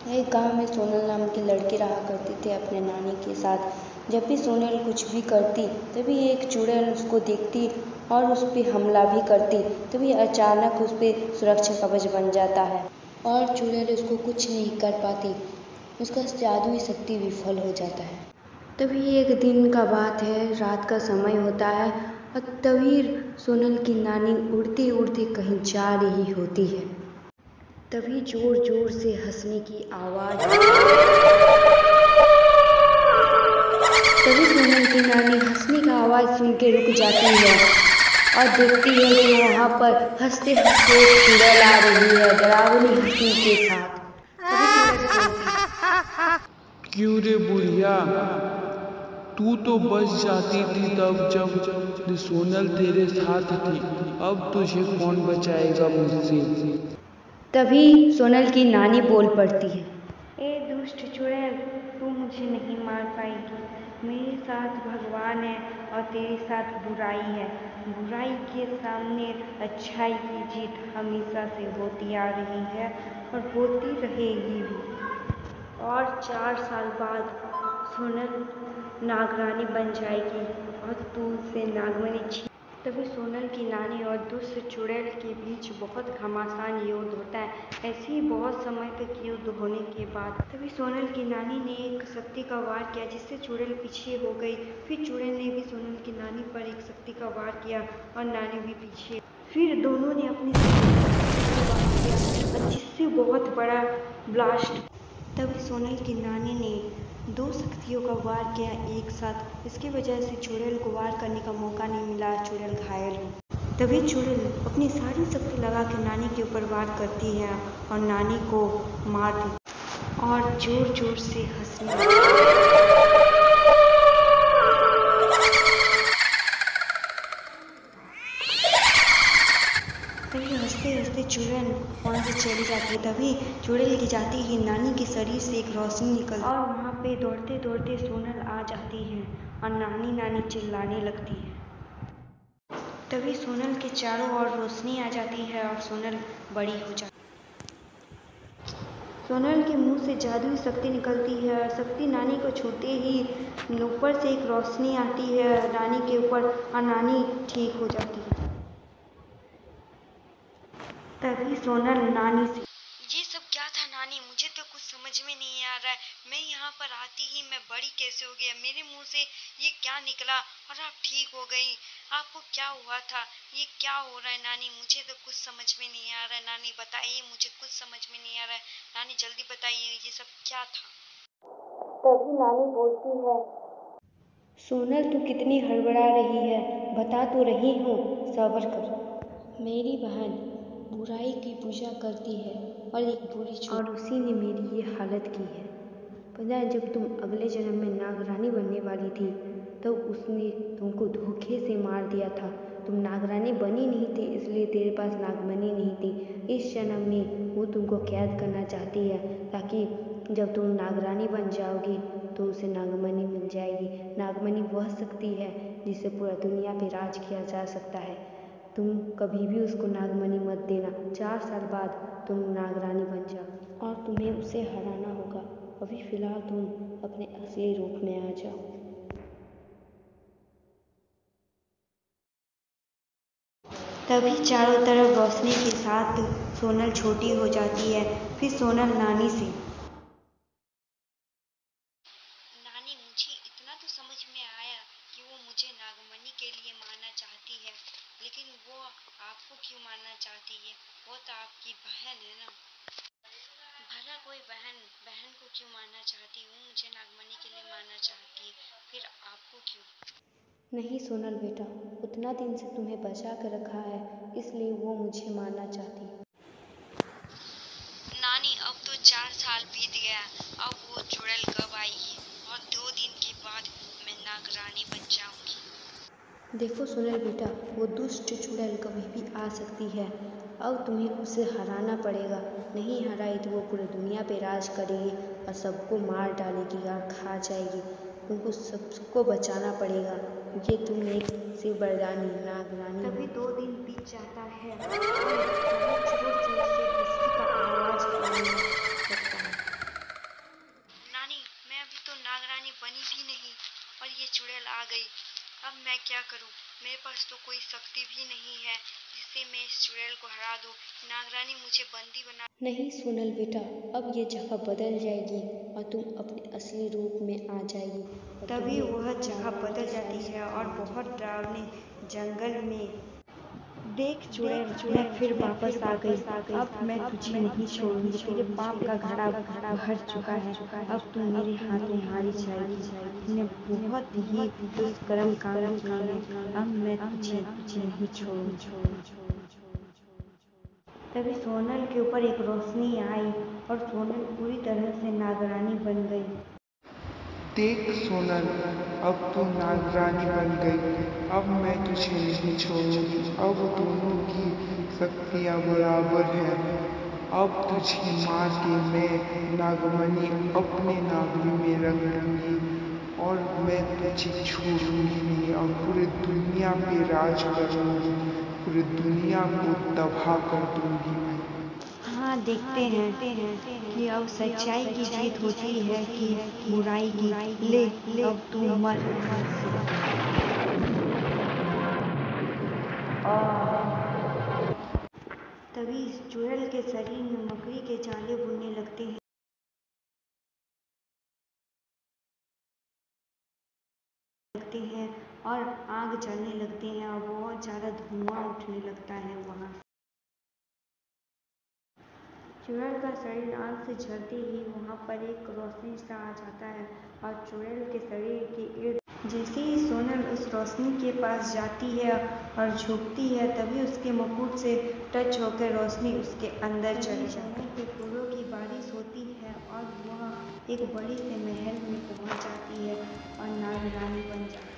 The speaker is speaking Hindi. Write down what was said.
एक गांव में सोनल नाम की लड़की रहा करती थी अपने नानी के साथ। जब भी सोनल कुछ भी करती तभी एक चुड़ैल उसको देखती और उस पर हमला भी करती। तभी अचानक उस पर सुरक्षा कवच बन जाता है और चुड़ैल उसको कुछ नहीं कर पाती। उसका जादुई शक्ति विफल हो जाता है। तभी एक दिन का बात है, रात का समय होता है और तभी सोनल की नानी उड़ते उड़ते कहीं जा रही होती है। तभी जोर जोर से हंसने की आवाज़ तभी सोनल की नानी हंसने का आवाज़ सुन के रुक जाती है और देखती है कि वहाँ पर हंसते हंसते एक चुड़ैल आ रही है डरावनी हंसी के साथ। तभी चुड़ैल बोलती, क्यों रे बुढ़िया, तू तो बच जाती थी तब जब सोनल तेरे साथ थी। अब तुझे कौन बचाएगा मुझसे। तभी सोनल की नानी बोल पड़ती है, ए दुष्ट चुड़ैल, तू मुझे नहीं मार पाएगी। मेरे साथ भगवान है और तेरे साथ बुराई है। बुराई के सामने अच्छाई की जीत हमेशा से होती आ रही है और होती रहेगी भी। और 4 साल बाद सोनल नागरानी बन जाएगी और तू उसे नागमणि छीन। तभी सोनल की नानी और दुष्ट चुड़ैल के बीच बहुत घमासान युद्ध होता है। ऐसे ही बहुत समय तक युद्ध होने के बाद तभी सोनल की नानी ने एक शक्ति का वार किया जिससे चुड़ैल पीछे हो गई। फिर चुड़ैल ने भी सोनल की नानी पर एक शक्ति का वार किया और नानी भी पीछे। फिर दोनों ने अपनी जिससे बहुत बड़ा ब्लास्ट। तभी सोनल की नानी ने 2 शक्तियों का वार किया एक साथ। इसकी वजह से चुड़ैल को वार करने का मौका नहीं मिला, चुड़ैल घायल हो। तभी चुड़ैल अपनी सारी शक्ति लगा के नानी के ऊपर वार करती है और नानी को मार देती और जोर जोर से हंसने तभी हंसते हंसते चुड़ैल वहाँ से चली जाती है। तभी चुड़ैल की जाती ही नानी के शरीर से एक रोशनी निकलती और वहाँ पे दौड़ते दौड़ते सोनल आ जाती है और नानी नानी चिल्लाने लगती है। तभी सोनल के चारों ओर रोशनी आ जाती है और सोनल बड़ी हो जाती है। सोनल के मुंह से जादुई शक्ति निकलती है और शक्ति नानी को छूते ही ऊपर से एक रोशनी आती है नानी के ऊपर और नानी ठीक हो जाती है। तभी सोनल नानी से, ये सब क्या था नानी, मुझे तो कुछ समझ में नहीं आ रहा है। मैं यहाँ पर आती ही मैं बड़ी कैसे हो गया, मेरे मुंह से ये क्या निकला और आप ठीक हो गई। आपको क्या हुआ था, ये क्या हो रहा है नानी, मुझे तो कुछ समझ में नहीं आ रहा है। नानी बताइए, मुझे कुछ समझ में नहीं आ रहा है। नानी जल्दी बताइए, ये सब क्या था। तभी नानी बोलती है, सोनल तू कितनी हड़बड़ा रही है, बता तो रही हूँ, सब्र कर। मेरी बहन बुराई की पूजा करती है और एक बुरी और उसी ने मेरी ये हालत की है। पता है जब तुम अगले जन्म में नागरानी बनने वाली थी तो उसने तुमको धोखे से मार दिया था। तुम नागरानी बनी नहीं थी इसलिए तेरे पास नागमणि नहीं थी। इस जन्म में वो तुमको कैद करना चाहती है ताकि जब तुम नागरानी बन जाओगी तो उसे नागमणि मिल जाएगी। नागमणि वह शक्ति है जिससे पूरा दुनिया पे राज किया जा सकता है। तुम कभी भी उसको नागमणि मत देना। 4 साल बाद तुम नागरानी बन जाओ और तुम्हें उसे हराना होगा। अभी फिलहाल तुम अपने असली रूप में आ जाओ। तभी चारों तरफ रोशनी के साथ सोनल छोटी हो जाती है। फिर सोनल नानी से, नानी मुझे इतना तो समझ में आया कि वो मुझे नागमणि के लिए मारना चाहती है, लेकिन वो आपको क्यों मारना चाहती है, वो तो आपकी बहन है ना। भला कोई बहन को क्यों मारना चाहती, वो मुझे नागमणि के लिए मारना चाहती है, फिर आपको क्यों। नहीं सोनल बेटा, उतना दिन से तुम्हें बचा कर रखा है इसलिए वो मुझे मारना चाहती है। नानी अब तो 4 साल बीत गया, अब वो चुड़ैल कब आएगी और 2 दिन के बाद मैं नागरानी बन जाऊंगी। देखो सोनल बेटा, वो दुष्ट चुड़ैल कभी भी आ सकती है। अब तुम्हें उसे हराना पड़ेगा। नहीं हराई तो वो पूरी दुनिया पे राज करेगी और सबको मार डालेगी और खा जाएगी। तुमको सबको बचाना पड़ेगा क्योंकि तुम एक शिव वरदानी नागरानी। तभी 2 दिन बीत जाता है और बहुत जोर जोर से किसी का आवाज आने लगता है। मैं क्या करूं? मेरे पास तो कोई शक्ति भी नहीं है जिससे मैं इस चुड़ैल को हरा दूं। नागरानी मुझे बंदी बना। नहीं सोनल बेटा, अब ये जगह बदल जाएगी और तुम अपने असली रूप में आ जाएगी। तभी वह जगह बदल जाती है और बहुत डरावने जंगल में। देख चुड़ैल, मैं फिर वापस आ गई। अब मैं तुझे नहीं छोड़ूंगी। तेरे पाप का घड़ा भर चुका है। अब तू मेरे हाथों मारी जाएगी। तूने बहुत ही दुष्कर्म काम किए हैं। अब मैं तुझे नहीं छोड़ूंगी। तभी सोनल के ऊपर एक रोशनी आई और सोनल पूरी तरह से नागरानी बन गई। देख सोनल, अब तू नागरानी बन गई। अब मैं तुझे नहीं छोड़ूंगी। अब दोनों की शक्तियाँ बराबर हैं। अब तुझे मार के मैं नागमणि अपने नाभि में रख लूंगी और मैं तुझे छोड़ूंगी नहीं और पूरी दुनिया पे राज करूंगी। पूरी दुनिया को तबाह कर दूंगी मैं। हाँ, देखते हैं कि अब सच्चाई की जीत होती है कि बुराई की। ले अब तू मर। तभी इस चुड़ैल के शरीर में मकड़ी के जाले बुनने लगते हैं और आग जलने लगते हैं और बहुत ज़्यादा धुआं उठने लगता है वहाँ। चुड़ैल का शरीर आग से जलते ही वहाँ पर एक रोशनी सा आ जाता है और चुड़ैल के शरीर के इर्द जैसे ही सोनल उस रोशनी के पास जाती है और झुकती है, तभी उसके मुकुट से टच होकर रोशनी उसके अंदर चली जाती है। के फूलों की बारिश होती है और वह एक बड़े से महल में पहुँच जाती है और नागरानी बन जाती है।